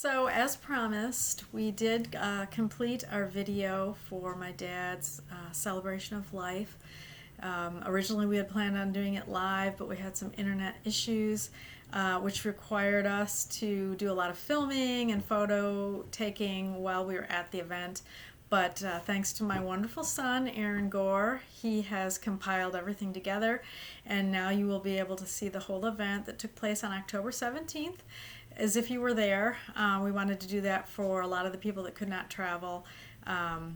So as promised, we did complete our video for my dad's celebration of life. Originally we had planned on doing it live, but we had some internet issues which required us to do a lot of filming and photo taking while we were at the event. But thanks to my wonderful son, Aaron Gore, he has compiled everything together, and now you will be able to see the whole event that took place on October 17th as if you were there. We wanted to do that for a lot of the people that could not travel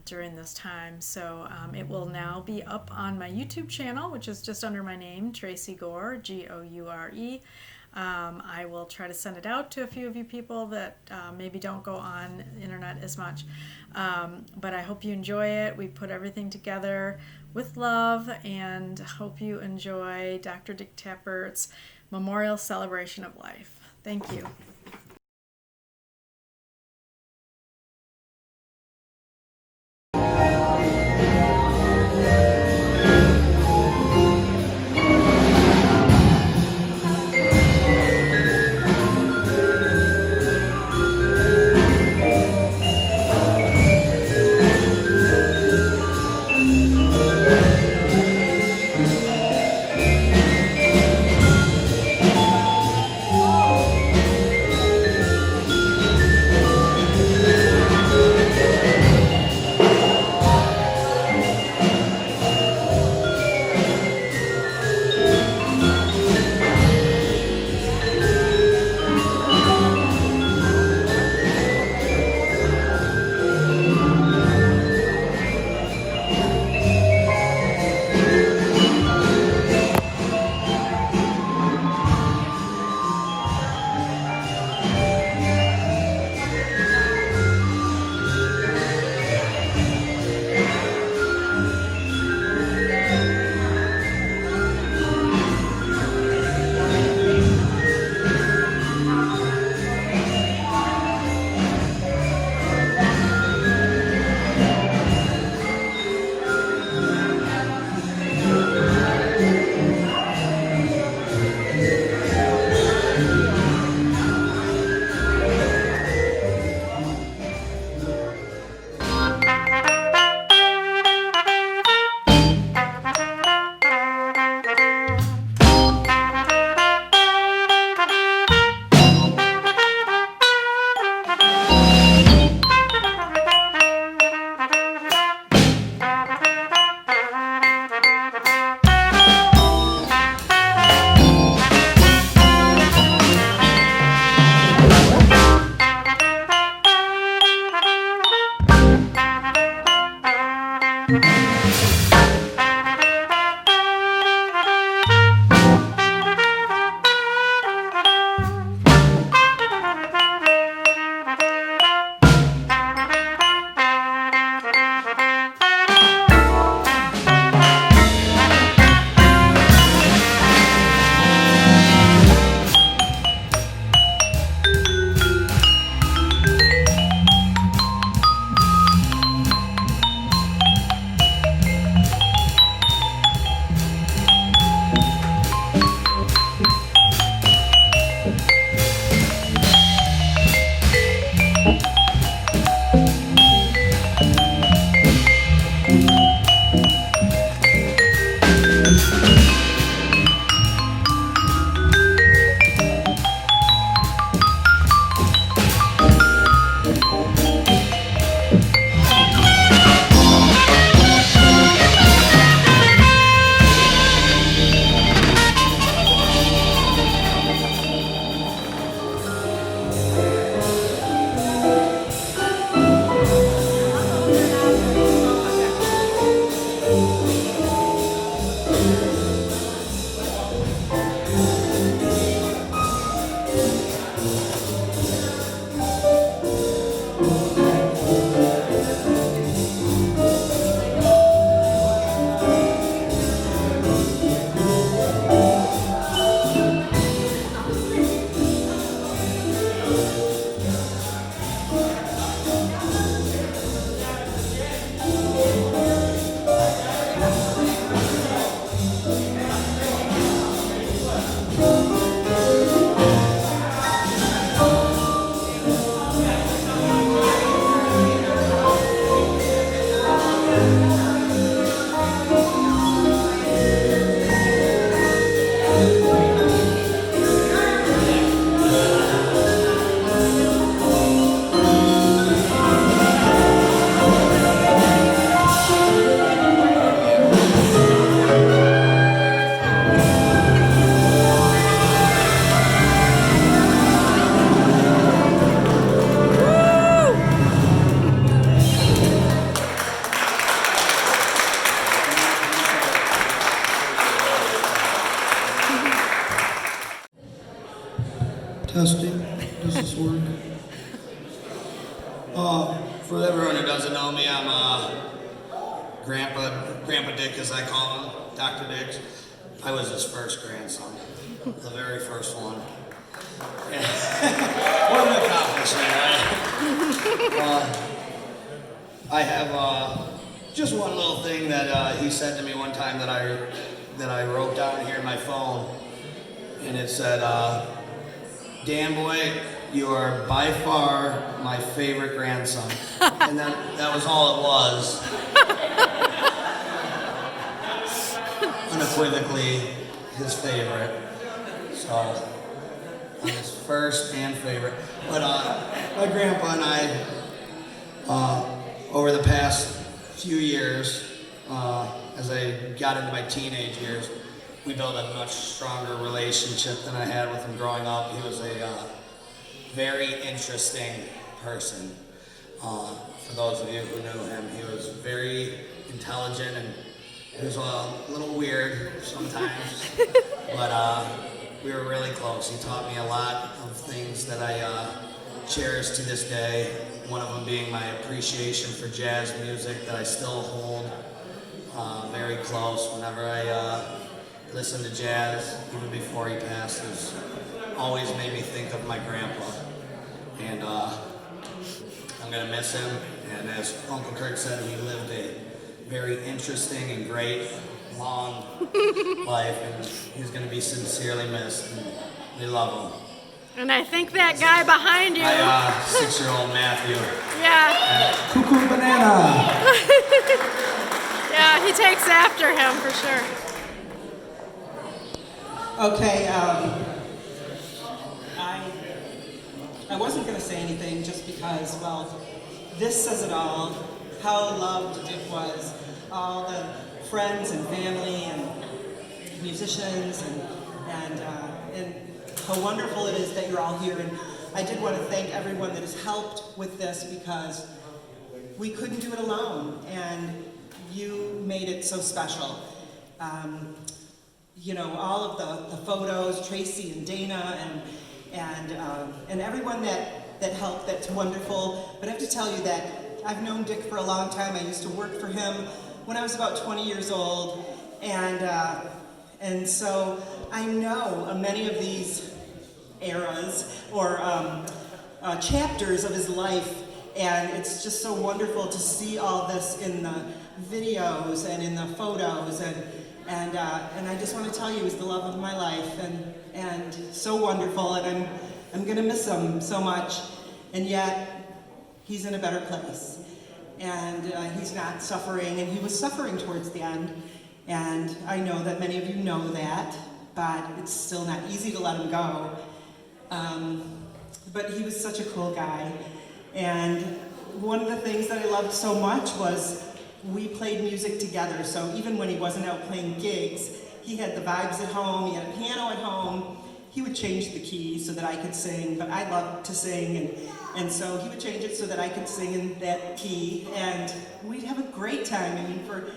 during this time. So it will now be up on my YouTube channel, which is just under my name, Tracy Gore, G-O-U-R-E. I will try to send it out to a few of you people that maybe don't go on the internet as much. But I hope you enjoy it. We put everything together with love, and hope you enjoy Dr. Dick Tapert's Memorial Celebration of Life. Thank you. For everyone who doesn't know me, I'm Grandpa Dick, as I call him, Dr. Dick. I was his first grandson, the very first one. What an accomplishment, right? I have just one little thing that he said to me one time that I wrote down here in my phone, and it said, "Dan boy, you are by far my favorite grandson." And that was all it was. Unequivocally his favorite. So I'm his first and favorite. But my grandpa and I, over the past few years, as I got into my teenage years, we built a much stronger relationship than I had with him growing up. He was a very interesting person. For those of you who knew him, he was very intelligent, and he was a little weird sometimes, but we were really close. He taught me a lot of things that I cherish to this day, one of them being my appreciation for jazz music that I still hold very close. Whenever I listen to jazz, even before he passed, it's always made me think of my grandpa. And I'm going to miss him, and as Uncle Kirk said, he lived a very interesting and great, long life, and he's going to be sincerely missed, and we love him. And I think that guy behind you. My 6-year-old Matthew. Yeah. Cuckoo Banana. Yeah, he takes after him for sure. Okay, I wasn't going to say anything just because, well, this says it all. How loved Dick was. All the friends and family and musicians and how wonderful it is that you're all here. And I did want to thank everyone that has helped with this, because we couldn't do it alone, and you made it so special. You know, all of the photos, Tracy and Dana and everyone that helped, that's wonderful. But I have to tell you that I've known Dick for a long time. I used to work for him when I was about 20 years old, and so I know many of these eras or chapters of his life, and it's just so wonderful to see all this in the videos and in the photos, and I just want to tell you, he's the love of my life, and so wonderful, and I'm gonna miss him so much, and yet he's in a better place, and he's not suffering, and he was suffering towards the end, and I know that many of you know that, but it's still not easy to let him go. But he was such a cool guy, and one of the things that I loved so much was we played music together. So even when he wasn't out playing gigs, he had the vibes at home, he had a piano at home. He would change the key so that I could sing, but I loved to sing, and so he would change it so that I could sing in that key, and we'd have a great time. I mean, for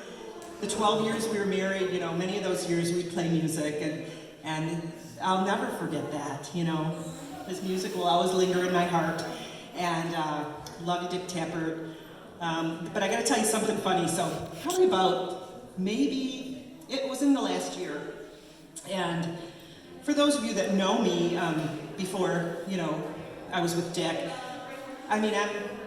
the 12 years we were married, you know, many of those years we'd play music, and I'll never forget that, you know. His music will always linger in my heart, and love you, Dick Tapert. But I gotta tell you something funny. So probably about, maybe, it was in the last year, and for those of you that know me, before, you know, I was with Dick, I mean,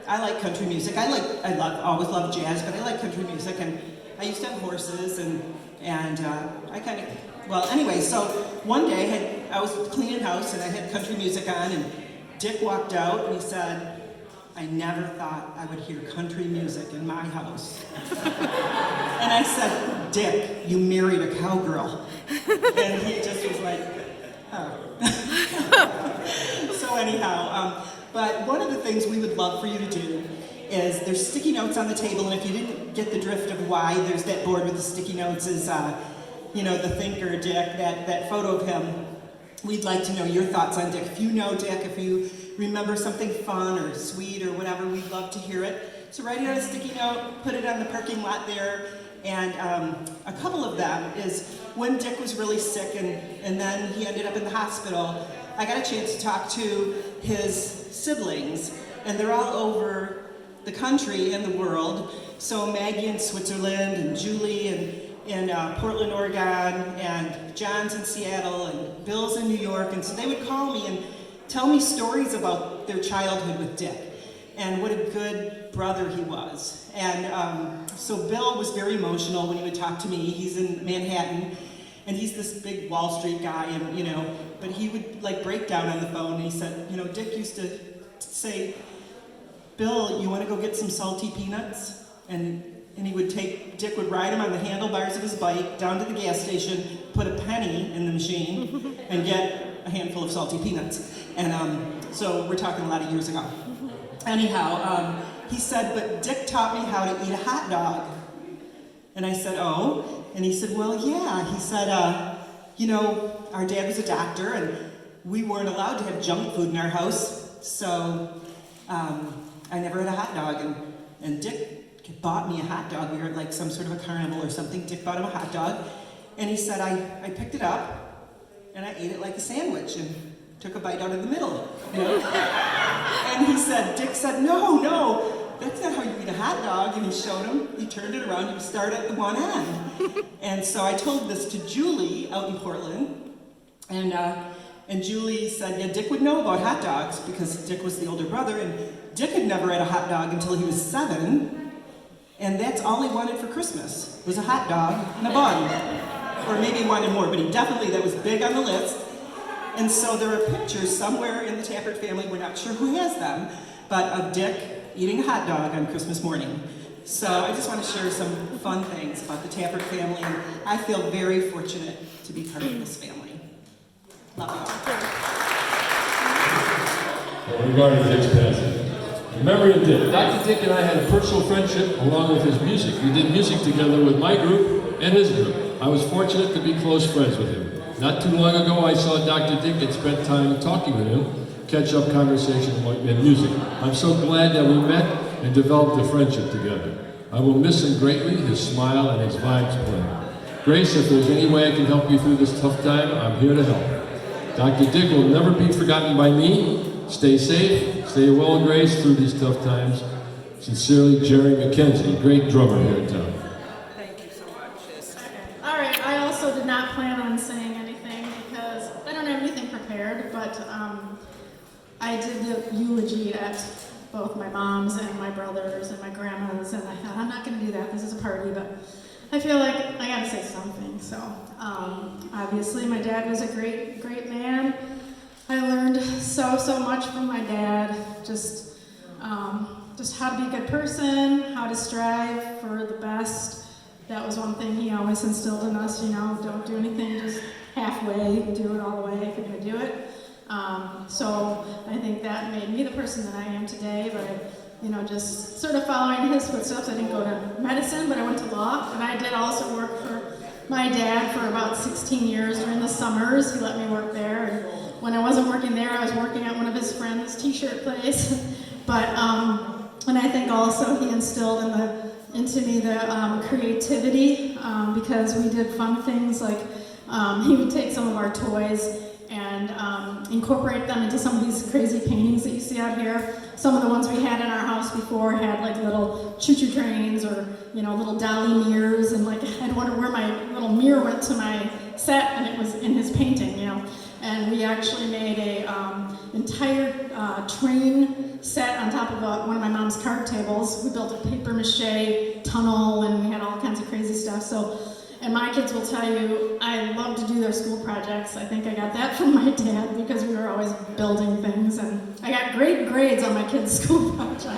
I like country music. Always loved jazz, but I like country music, and I used to have horses, and I kind of, well, anyway, so one day I was cleaning house, and I had country music on, and Dick walked out, and he said, "I never thought I would hear country music in my house." And I said, "Dick, you married a cowgirl." And he just was like, oh. So anyhow, but one of the things we would love for you to do is, there's sticky notes on the table, and if you didn't get the drift of why there's that board with the sticky notes, is, you know, the thinker, Dick, that photo of him. We'd like to know your thoughts on Dick. If you know Dick, if you remember something fun or sweet or whatever, we'd love to hear it. So write it on a sticky note, put it on the parking lot there, and a couple of them is when Dick was really sick and then he ended up in the hospital. I got a chance to talk to his siblings, and they're all over the country and the world. So Maggie in Switzerland, and Julie in Portland, Oregon, and John's in Seattle, and Bill's in New York, and so they would call me and tell me stories about their childhood with Dick, and what a good brother he was. And so Bill was very emotional when he would talk to me. He's in Manhattan, and he's this big Wall Street guy, and but he would like break down on the phone, and he said, Dick used to say, Bill, you want to go get some salty peanuts? And Dick would ride him on the handlebars of his bike down to the gas station, put a penny in the machine, and get a handful of salty peanuts. And so we're talking a lot of years ago. Anyhow, he said, but Dick taught me how to eat a hot dog. And I said, oh? And he said, well, yeah. He said, our dad was a doctor, and we weren't allowed to have junk food in our house, so I never had a hot dog. And Dick bought me a hot dog. We were at like some sort of a carnival or something. Dick bought him a hot dog, and he said, I picked it up, and I ate it like a sandwich, and took a bite out of the middle, And Dick said, no, that's not how you eat a hot dog. And he showed him, he turned it around, you start at the one end. And so I told this to Julie out in Portland, and Julie said, yeah, Dick would know about hot dogs because Dick was the older brother, and Dick had never had a hot dog until he was 7. And that's all he wanted for Christmas, was a hot dog and a bun. Or maybe he wanted more, but that was big on the list. And so there are pictures somewhere in the Tapert family, we're not sure who has them, but of Dick eating a hot dog on Christmas morning. So I just want to share some fun things about the Tapert family, and I feel very fortunate to be part of this family. Love you all. Well, regarding Dick's passing, in memory of Dick, Dr. Dick and I had a personal friendship along with his music. We did music together with my group and his group. I was fortunate to be close friends with him. Not too long ago, I saw Dr. Dick and spent time talking with him, catch-up conversation and music. I'm so glad that we met and developed a friendship together. I will miss him greatly, his smile and his vibes playing. Grace, if there's any way I can help you through this tough time, I'm here to help. Dr. Dick will never be forgotten by me. Stay safe, stay well, Grace, through these tough times. Sincerely, Jerry McKenzie, great drummer here in town. Thank you so much. All right, I also did not plan on saying anything because I don't have anything prepared, but I did the eulogy at both my mom's and my brother's and my grandma's, and I thought, I'm not going to do that, this is a party, but I feel like I got to say something. So obviously my dad was a great, great man. I learned so much from my dad, just how to be a good person, how to strive for the best. That was one thing he always instilled in us, don't do anything just halfway, do it all the way if you're gonna do it. So I think that made me the person that I am today, but just sort of following his footsteps. I didn't go to medicine, but I went to law, and I did also work for my dad for about 16 years during the summers. He let me work there, and when I wasn't working there, I was working at one of his friends' t-shirt place. But, and I think also he instilled into me the creativity, because we did fun things like he would take some of our toys and incorporate them into some of these crazy paintings that you see out here. Some of the ones we had in our house before had like little choo-choo trains or little dolly mirrors, and like I'd wonder where my little mirror went to my set, and it was in his painting, And we actually made a entire train set on top of one of my mom's card tables. We built a paper mache tunnel, and we had all kinds of crazy stuff. And my kids will tell you, I love to do their school projects. I think I got that from my dad because we were always building things, and I got great grades on my kids' school projects.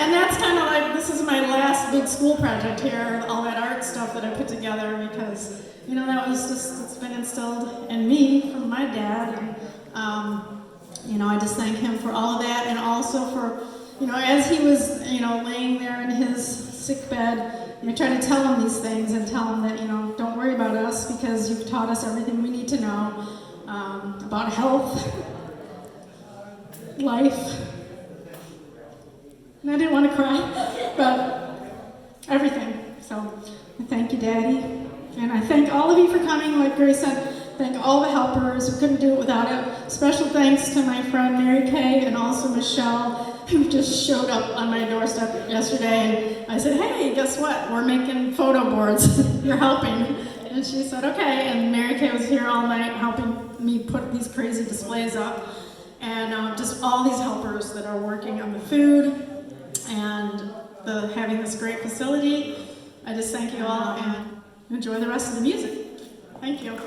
And that's kind of like, this is my last big school project here, all that art stuff that I put together because, that was just, it's been instilled in me from my dad. And, I just thank him for all of that, and also for, as he was, laying there in his sick bed, try to tell him these things and tell him that, don't worry about us because you've taught us everything we need to know about health, life. And I didn't want to cry, but everything. So I thank you, Daddy. And I thank all of you for coming. Like Grace said, thank all the helpers. We couldn't do it without it. Special thanks to my friend Mary Kay and also Michelle, who just showed up on my doorstep yesterday. And I said, hey, guess what? We're making photo boards. You're helping. And she said, okay. And Mary Kay was here all night helping me put these crazy displays up. And just all these helpers that are working on the food and having this great facility. I just thank you all and enjoy the rest of the music. Thank you.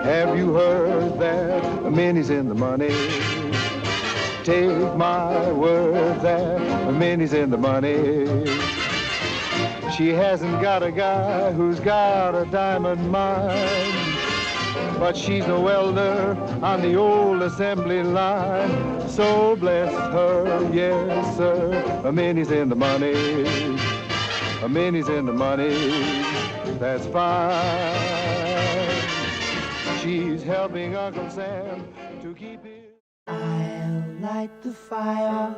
Have you heard that Minnie's in the money? Take my word that Minnie's in the money. She hasn't got a guy who's got a diamond mine, but she's no welder on the old assembly line. So bless her, yes sir, Minnie's in the money. Minnie's in the money, that's fine. She's helping Uncle Sam to keep it. I'll light the fire.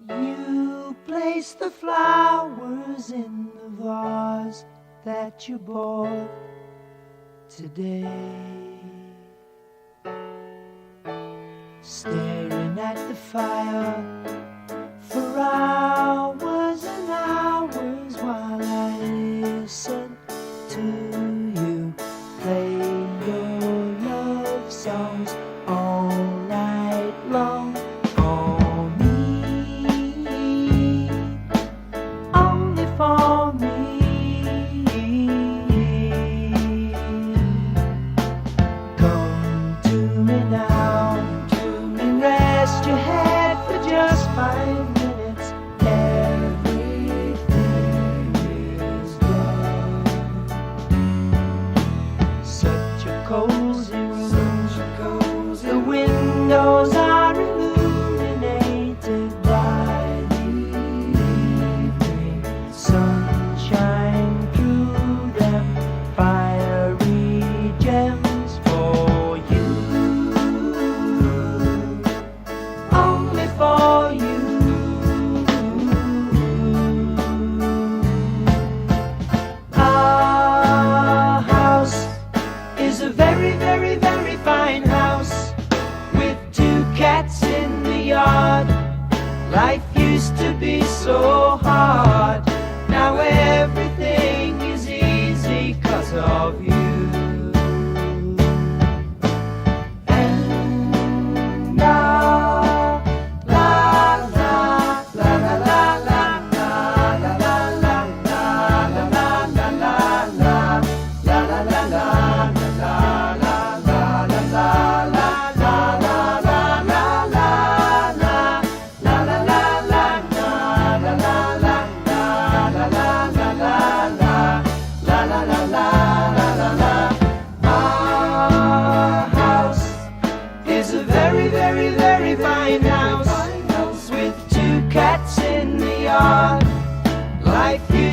You place the flowers in the vase that you bought today. Staring at the fire for hours and hours while I listen to you play your love songs all night long. For me, only for me. Come to me now and rest your head for just 5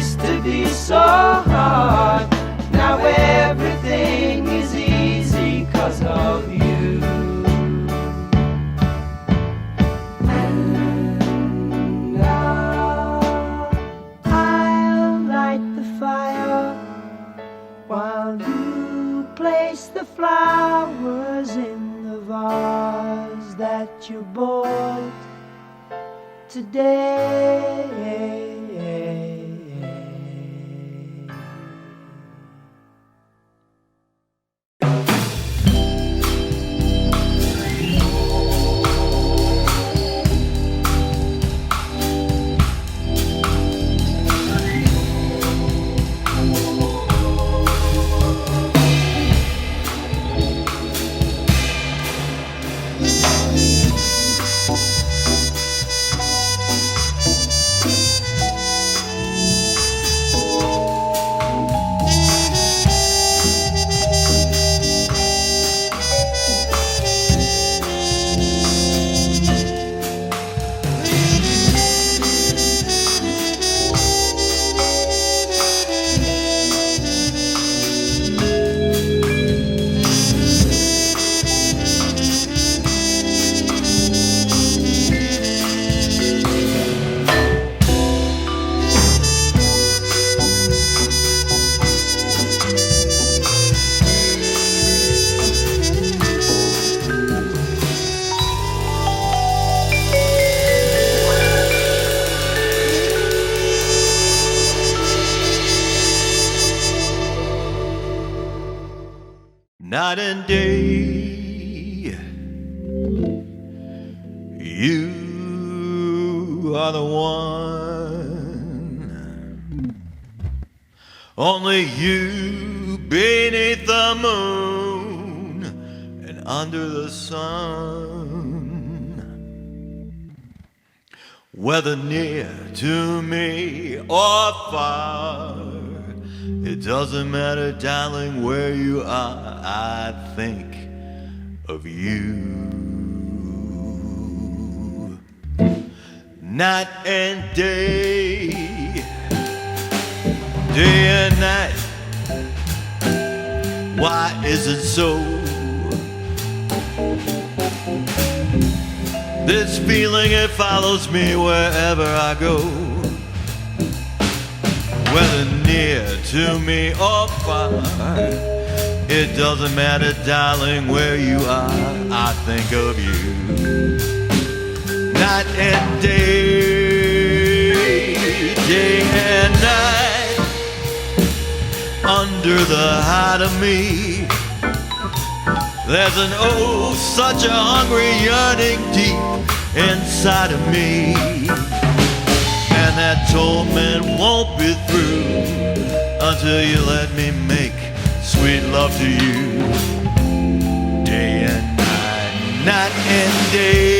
used to be so hard. Now everything is easy 'cause of you. And I'll light the fire while you place the flowers in the vase that you bought today. Night and day, you are the one. Only you beneath the moon and under the sun. Whether near to me or far, it doesn't matter, darling, where you are, I think of you. Night and day, day and night, why is it so? This feeling, it follows me wherever I go. Whether near to me or far, it doesn't matter, darling, where you are, I think of you. Night and day, day and night, under the hide of me, there's an oh, such a hungry yearning deep inside of me. And that torment won't be through until you let me make sweet love to you. Day and night, night and day.